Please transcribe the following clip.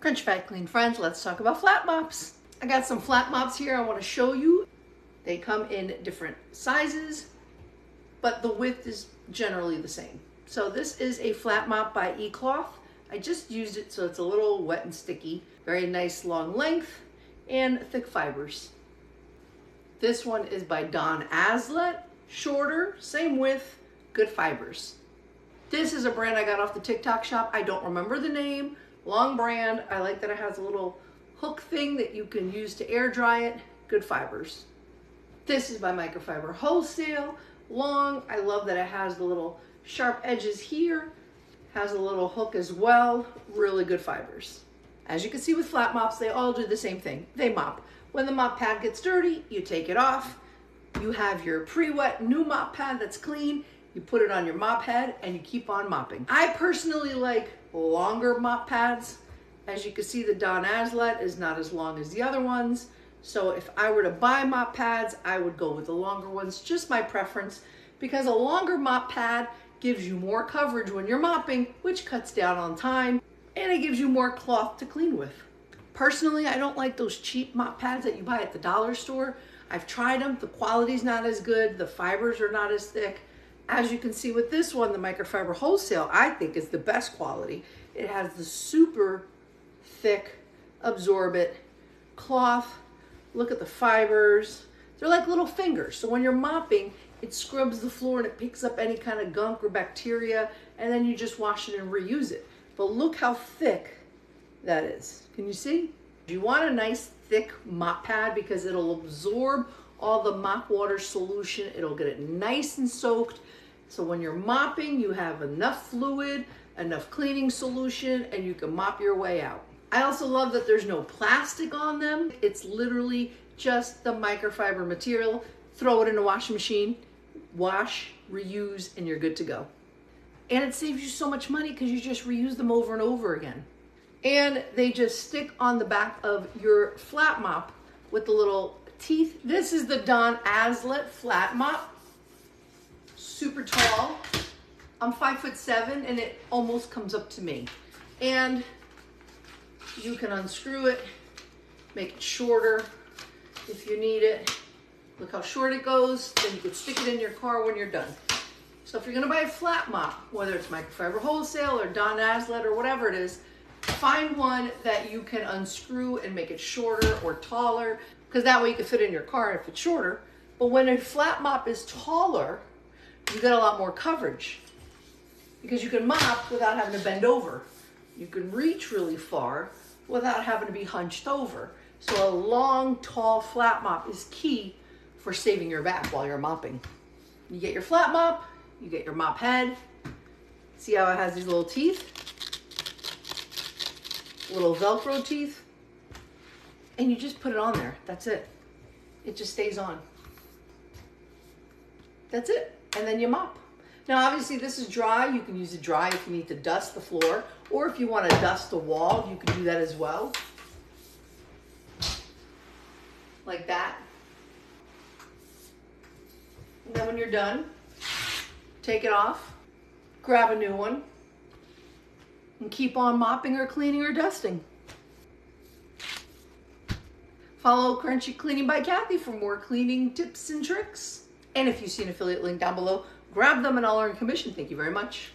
Crunch Fat Clean friends, let's talk about flat mops. I got some flat mops here I want to show you. They come in different sizes, but the width is generally the same. So this is a flat mop by eCloth. I just used it so it's a little wet and sticky. Very nice long length and thick fibers. This one is by Don Aslet. Shorter, same width, good fibers. This is a brand I got off the TikTok shop. I don't remember the name. Long brand. I like that it has a little hook thing that you can use to air dry it. Good fibers. This is by Microfiber Wholesale. Long. I love that it has the little sharp edges here. Has a little hook as well. Really good fibers. As you can see with flat mops, they all do the same thing. They mop. When the mop pad gets dirty, you take it off. You have your pre-wet new mop pad that's clean. You put it on your mop head and you keep on mopping. I personally like longer mop pads. As you can see, the Don Aslet is not as long as the other ones. So if I were to buy mop pads, I would go with the longer ones. Just my preference, because a longer mop pad gives you more coverage when you're mopping, which cuts down on time, and it gives you more cloth to clean with. Personally, I don't like those cheap mop pads that you buy at the dollar store. I've tried them. The quality's not as good. The fibers are not as thick. As you can see with this one, the Microfiber Wholesale, I think is the best quality. It has the super thick, absorbent cloth. Look at the fibers. They're like little fingers. So when you're mopping, it scrubs the floor and it picks up any kind of gunk or bacteria, and then you just wash it and reuse it. But look how thick that is. Can you see? You want a nice thick mop pad because it'll absorb all the mop water solution. It'll get it nice and soaked. So when you're mopping, you have enough fluid, enough cleaning solution, and you can mop your way out. I also love that there's no plastic on them. It's literally just the microfiber material. Throw it in a washing machine, wash, reuse, and you're good to go. And it saves you so much money because you just reuse them over and over again. And they just stick on the back of your flat mop with the little teeth. This is the Don Aslet flat mop. Super tall. I'm 5'7" and it almost comes up to me. And you can unscrew it, make it shorter if you need it. Look how short it goes. Then you can stick it in your car when you're done. So if you're gonna buy a flat mop, whether it's Microfiber Wholesale or Don Aslet or whatever it is, find one that you can unscrew and make it shorter or taller, because that way you can fit in your car if it's shorter. But when a flat mop is taller, you get a lot more coverage because you can mop without having to bend over. You can reach really far without having to be hunched over. So a long, tall flat mop is key for saving your back while you're mopping. You get your flat mop, you get your mop head. See how it has these little teeth? Little Velcro teeth. And you just put it on there. That's it. It just stays on. That's it. And then you mop. Now obviously this is dry. You can use it dry if you need to dust the floor, or if you want to dust the wall, you can do that as well. Like that. And then when you're done, take it off, grab a new one, and keep on mopping or cleaning or dusting. Follow Crunchy Cleaning by Kathy for more cleaning tips and tricks. And if you see an affiliate link down below, grab them and I'll earn commission. Thank you very much.